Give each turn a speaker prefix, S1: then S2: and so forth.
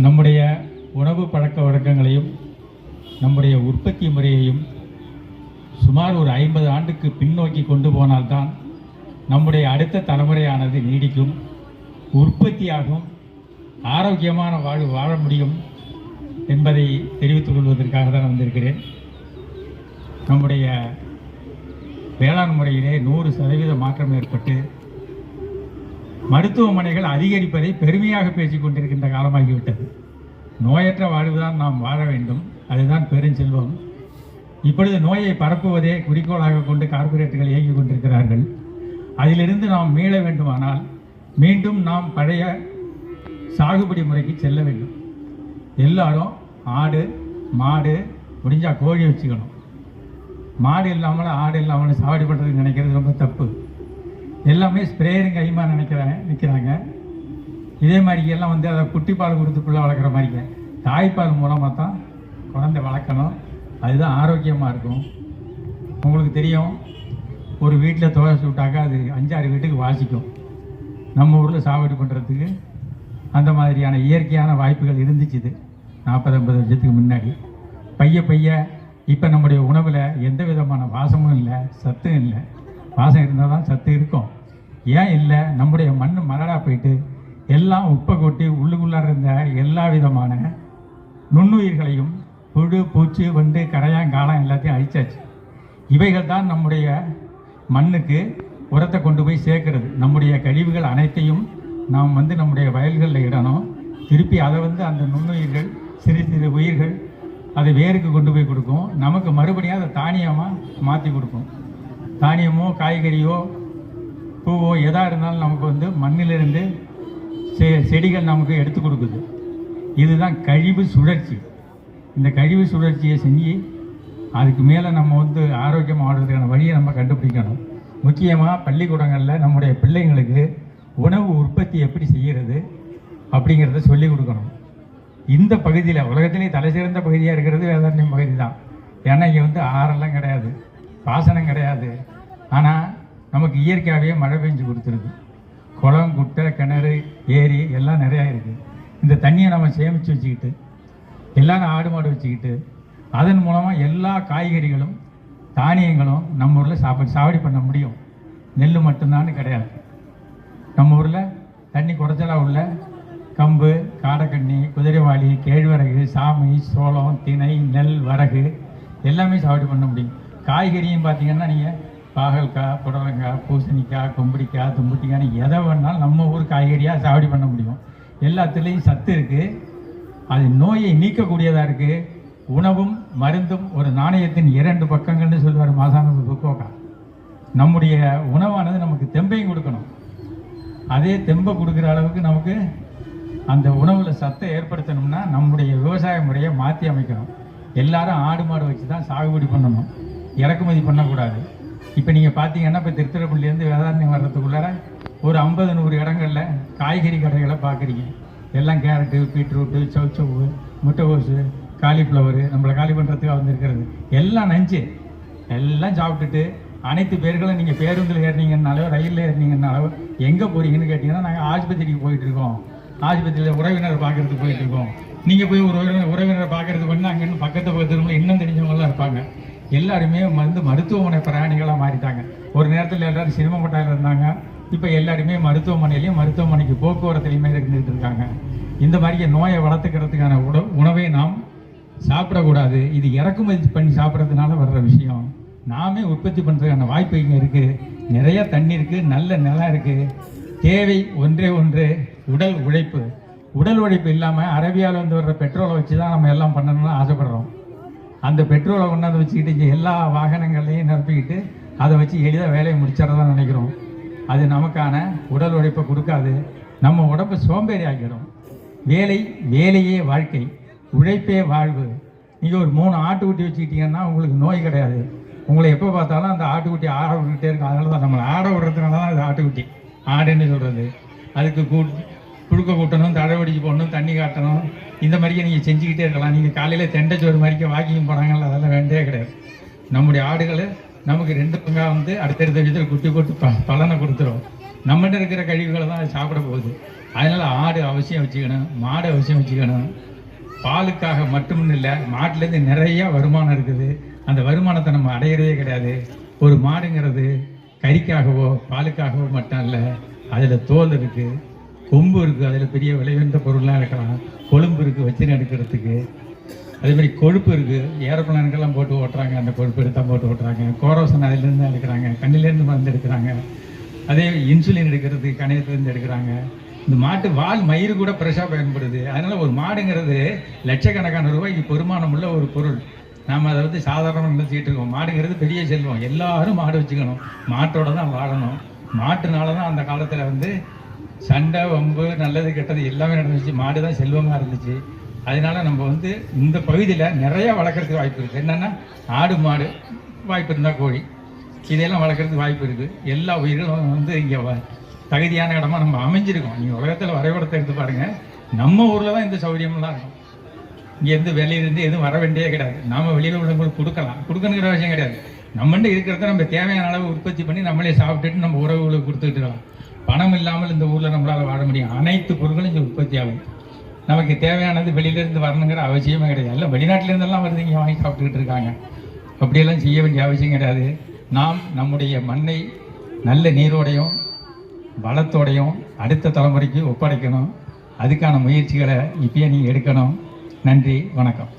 S1: நம்முடைய உணவு பழக்க வழக்கங்களையும் நம்முடைய உற்பத்தி முறையையும் சுமார் ஒரு 50 ஆண்டுக்கு பின்னோக்கி கொண்டு போனால்தான் நம்முடைய அடுத்த தலைமுறையானது நீடிக்கும், உற்பத்தியாகும், ஆரோக்கியமான வாழ்வு வாழ முடியும் என்பதை தெரிவித்துக் கொள்வதற்காக தான் வந்திருக்கிறேன். நம்முடைய வேளாண் முறையிலே 100% மாற்றம் ஏற்பட்டு மருத்துவமனைகள் அதிகரிப்பதை பெருமையாக பேசிக் கொண்டிருக்கின்ற காலமாகிவிட்டது. நோயற்ற வாழ்வுதான் நாம் வாழ வேண்டும், அதுதான் பெருஞ்செல்வம். இப்பொழுது நோயை பரப்புவதே குறிக்கோளாக கொண்டு கார்ப்பரேட்டுகள் இயங்கிக் கொண்டிருக்கிறார்கள். அதிலிருந்து நாம் மீள வேண்டுமானால் மீண்டும் நாம் பழைய சாகுபடி முறைக்கு செல்ல வேண்டும். எல்லாரும் ஆடு மாடு முடிஞ்சால் கோழி வச்சுக்கணும். மாடு இல்லாமல் ஆடு இல்லாமல் சாகுபடி பண்ணுறதுக்கு நினைக்கிறது ரொம்ப தப்பு. எல்லாமே ஸ்ப்ரேயரும் கைமா நிற்கிறாங்க. இதே மாதிரி எல்லாம் அதை குட்டிப்பால் கொடுத்து பிள்ளை வளர்க்குற மாதிரிங்க தாய்ப்பால் மூலமாக தான் குழந்தை வளர்க்கணும். அதுதான் ஆரோக்கியமாக இருக்கும். உங்களுக்கு தெரியும், ஒரு வீட்டில் தோசை விட்டாக்கா அது 5-6 வீட்டுக்கு வாசிக்கும். நம்ம ஊரில் சாகுபடி பண்ணுறதுக்கு அந்த மாதிரியான இயற்கையான வாய்ப்புகள் இருந்துச்சு 40-50 வருஷத்துக்கு முன்னாடி. பைய இப்போ நம்முடைய உணவில் எந்த விதமான வாசமும் இல்லை, சத்தும் இல்லை. வாசம் இருந்தால் தான் சத்து இருக்கும். ஏன் இல்லை? நம்முடைய மண் மலடாக போயிட்டு எல்லாம் உப்பை கொட்டி உள்ளுக்குள்ளார இருந்த எல்லா விதமான நுண்ணுயிர்களையும் புழு பூச்சி வண்டு கரையாங்காலம் எல்லாத்தையும் அழிச்சாச்சு. இவைகள் தான் நம்முடைய மண்ணுக்கு உரத்தை கொண்டு போய் சேர்க்கிறது. நம்முடைய கழிவுகள் அனைத்தையும் நாம் நம்முடைய வயல்களில் இடணும். திருப்பி அதை அந்த நுண்ணுயிர்கள் சிறு சிறு உயிர்கள் அதை வேருக்கு கொண்டு போய் கொடுக்கும். நமக்கு மறுபடியும் அதை தானியமாக மாற்றி கொடுக்கும். தானியமோ காய்கறியோ பூவோ எதாக இருந்தாலும் நமக்கு மண்ணிலிருந்து செடிகள் நமக்கு எடுத்து கொடுக்குது. இதுதான் கழிவு சுழற்சி. இந்த கழிவு சுழற்சியை செஞ்சு அதுக்கு மேலே நம்ம ஆரோக்கியமாக வாழ்றதுக்கான வழியை நம்ம கண்டுபிடிக்கணும். முக்கியமாக பள்ளிக்கூடங்களில் நம்முடைய பிள்ளைங்களுக்கு உணவு உற்பத்தி எப்படி செய்கிறது அப்படிங்கிறத சொல்லிக் கொடுக்கணும். இந்த பகுதியில் உலகத்திலே தலை சிறந்த பகுதியாக இருக்கிறது வேதாரண்யம் பகுதி தான். ஏன்னா இங்கே ஆறெல்லாம் கிடையாது, பாசனம் கிடையாது. ஆனால் நமக்கு இயற்கையாகவே மழை பெஞ்சு கொடுத்துருது. குளம் குட்டை கிணறு ஏரி எல்லாம் நிறையா இருக்குது. இந்த தண்ணியை நம்ம சேமித்து வச்சுக்கிட்டு எல்லாரும் ஆடு மாடு வச்சுக்கிட்டு அதன் மூலமாக எல்லா காய்கறிகளும் தானியங்களும் நம்ம ஊரில் சாவடி பண்ண முடியும். நெல் மட்டும்தான்னு கிடையாது. நம்ம ஊரில் தண்ணி குறைச்சலாக உள்ள கம்பு, காடைக்கண்ணி, குதிரைவாளி, கேழ்வரகு, சாமை, சோளம், திணை, நெல், வரகு எல்லாமே சாகுபடி பண்ண முடியும். காய்கறியும் பார்த்திங்கன்னா நீங்கள் பாகல்காய், புடலங்காய், பூசணிக்காய், கொம்படிக்காய், தும்புட்டிக்காய் எதை வேணாலும் நம்ம ஊர் காய்கறியாக சாகுபடி பண்ண முடியும். எல்லாத்துலேயும் சத்து இருக்குது. அது நோயை நீக்கக்கூடியதாக இருக்குது. உணவும் மருந்தும் ஒரு நாணயத்தின் 2 பக்கங்கள்னு சொல்லுவார் மாசான புக்கோக்கா. நம்முடைய உணவானது நமக்கு தெம்பையும் கொடுக்கணும். அதே தெம்பை கொடுக்குற அளவுக்கு நமக்கு அந்த உணவில் சத்தை ஏற்படுத்தணும்னா நம்முடைய விவசாய முறையை மாற்றி அமைக்கணும். எல்லாரும் ஆடு மாடு வச்சு தான் சாகுபடி பண்ணணும், இறக்குமதி பண்ணக்கூடாது. இப்போ நீங்கள் பார்த்தீங்கன்னா இப்போ திருத்துறைப்பள்ளியிலேருந்து வேதாரண்யம் வர்றதுக்குள்ளார ஒரு 50-100 இடங்களில் காய்கறி கடைகளை பார்க்குறீங்க. எல்லாம் கேரட்டு, பீட்ரூட்டு, சவுச்சவு, முட்டைகோசு, காலிஃப்ளவரு நம்மளை காலி பண்ணுறதுக்காக வந்துருக்கிறது. எல்லாம் நஞ்சு எல்லாம் சாப்பிட்டுட்டு அனைத்து பேர்களும் நீங்கள் பேருந்தில் ஏறினீங்கன்னாலோ ரயிலில் ஏறினீங்கன்னாலோ எங்கே போகிறீங்கன்னு கேட்டிங்கன்னா நாங்கள் ஆஸ்பத்திரிக்கு போயிட்டுருக்கோம், ஆஸ்பத்திரியில் உறவினரை பார்க்குறதுக்கு போயிட்டுருக்கோம். நீங்கள் போய் ஒரு உறவினரை பார்க்குறதுக்கு வந்து அங்கேருந்து பக்கத்தில் இன்னும் தெரிஞ்சவங்களாம் இருப்பாங்க. எல்லாருமே மருத்துவமனை பிராணிகளாக மாறிட்டாங்க. ஒரு நேரத்தில் எல்லோரும் சினிமா பட்டாயில் இருந்தாங்க. இப்போ எல்லாருமே மருத்துவமனையிலையும் மருத்துவமனைக்கு போக்குவரத்துலையுமே இருந்துகிட்டு இருக்காங்க. இந்த மாதிரி நோயை வளர்த்துக்கிறதுக்கான உணவை நாம் சாப்பிடக்கூடாது. இது இறக்குமதி பண்ணி சாப்பிட்றதுனால வர்ற விஷயம். நாமே உற்பத்தி பண்ணுறதுக்கான வாய்ப்பு இங்கே இருக்குது. நிறைய தண்ணி இருக்குது, நல்ல நிலம் இருக்குது. தேவை ஒன்றே ஒன்று, உடல் உழைப்பு. உடல் உழைப்பு இல்லாமல் அரேபியாவில் வர்ற பெட்ரோலை வச்சு தான் நம்ம எல்லாம் பண்ணணும்னு ஆசைப்படுறோம். அந்த பெட்ரோலை கொண்டாந்து வச்சுக்கிட்டு எல்லா வாகனங்களையும் நிரப்பிக்கிட்டு அதை வச்சு எளிதாக வேலையை முடிச்சிடறதான் நினைக்கிறோம். அது நமக்கான உடல் உழைப்பை கொடுக்காது. நம்ம உடம்பை சோம்பேறி ஆக்கிடும். வேலையே வாழ்க்கை, உழைப்பே வாழ்வு. நீங்கள் ஒரு 3 ஆட்டுக்குட்டி வச்சுக்கிட்டீங்கன்னா உங்களுக்கு நோய் கிடையாது. உங்களை எப்போ பார்த்தாலும் அந்த ஆட்டுக்குட்டி ஆட விட்டுக்கிட்டே இருக்கும். அதனால தான் நம்மளை ஆட விடுறதுனால தான் அது ஆட்டுக்குட்டி ஆடுன்னு சொல்கிறது. அதுக்கு புழுக்க கூட்டணும், தழவடிச்சு போடணும், தண்ணி காட்டணும். இந்த மாதிரியே நீங்கள் செஞ்சுக்கிட்டே இருக்கலாம். நீங்கள் காலையில் தெண்டைச்சோறு மாதிரிக்க வாக்கிங் போனாங்கல்ல, அதெல்லாம் வேண்டே கிடையாது. நம்முடைய ஆடுகளை நமக்கு 2 பங்காக அடுத்தடுத்த விதத்தில் குட்டி போட்டு பலனை கொடுத்துரும். நம்மகிட்ட இருக்கிற கழிவுகளை தான் அது சாப்பிட போகுது. அதனால் ஆடு அவசியம் வச்சுக்கணும், மாடு அவசியம் வச்சுக்கணும். பாலுக்காக மட்டும் இல்லை, மாட்டிலேருந்து நிறையா வருமானம் இருக்குது. அந்த வருமானத்தை நம்ம அடையிறதே கிடையாது. ஒரு மாடுங்கிறது கறிக்காகவோ பாலுக்காகவோ மட்டும் இல்லை, அதில் தோல் இருக்குது, கொம்பு இருக்குது, அதில் பெரிய விளைவுந்த பொருள்லாம் இருக்கலாம், கொழும்பு இருக்குது வச்சு எடுக்கிறதுக்கு. அதேமாதிரி கொழுப்பு இருக்குது, ஏரோப்ளானுக்கெல்லாம் போட்டு ஓட்டுறாங்க, அந்த கொழுப்பு எடுத்தால் போட்டு ஓட்டுறாங்க. கோரோசன் அதிலேருந்து தான் எடுக்கிறாங்க, கண்ணிலேருந்து மருந்து எடுக்கிறாங்க. அதே இன்சுலின் எடுக்கிறதுக்கு கணையத்துலேருந்து எடுக்கிறாங்க. இந்த மாட்டு வால் மயிறு கூட ஃப்ரெஷ்ஷாக பயன்படுது. அதனால் ஒரு மாடுங்கிறது லட்சக்கணக்கான ரூபாய்க்கு பெருமானம் உள்ள ஒரு பொருள். நாம் அதை வந்து சாதாரணமாக நினைச்சிக்கிட்டு இருக்கோம். மாடுங்கிறது பெரிய செல்வம். எல்லாரும் மாடு வச்சுக்கணும், மாட்டோட தான் வாழணும். மாட்டுனால தான் அந்த காலத்தில் வந்து சண்டை வம்பு நல்லது கெட்டது எல்லாமே நடந்துச்சு. மாடு தான் செல்வமாக இருந்துச்சு. அதனால நம்ம வந்து இந்த பகுதியில் நிறையா வளர்க்குறதுக்கு வாய்ப்பு இருக்குது. என்னென்னா ஆடு மாடு, வாய்ப்பு இருந்தால் கோழி, இதையெல்லாம் வளர்க்குறதுக்கு வாய்ப்பு இருக்குது. எல்லா உயிர்களும் வந்து இங்கே தகுதியான இடமா நம்ம அமைஞ்சிருக்கோம். நீங்கள் உலகத்தில் வரைபடத்தை எடுத்து பாருங்கள், நம்ம ஊரில் தான் இந்த சௌகரியமெல்லாம் இருக்கும். இங்கேருந்து வெளியிலேருந்து எதுவும் வர வேண்டியதே கிடையாது. நாம் வெளியில் உள்ளவங்களுக்கு கொடுக்கணுங்கிற விஷயம் கிடையாது. நம்மகிட்ட இருக்கிறத நம்ம தேவையான அளவு உற்பத்தி பண்ணி நம்மளே சாப்பிட்டுட்டு நம்ம உறவுகளுக்கு கொடுத்துட்டு இருக்கலாம். பணம் இல்லாமல் இந்த ஊரில் நம்மளால் வாழ முடியும். அனைத்து பொருட்களும் இங்கே உற்பத்தி ஆகும். நமக்கு தேவையானது வெளியிலேருந்து வரணுங்கிற அவசியமே கிடையாது. எல்லாம் வெளிநாட்டிலேருந்தெல்லாம் வந்து இங்கே வாங்கி சாப்பிட்டுக்கிட்டு இருக்காங்க. அப்படியெல்லாம் செய்ய வேண்டிய அவசியம் கிடையாது. நாம் நம்முடைய மண்ணை நல்ல நீரோடையும் வளத்தோடையும் அடுத்த தலைமுறைக்கு ஒப்படைக்கணும். அதுக்கான முயற்சிகளை இப்பயே நீங்கள் எடுக்கணும். நன்றி, வணக்கம்.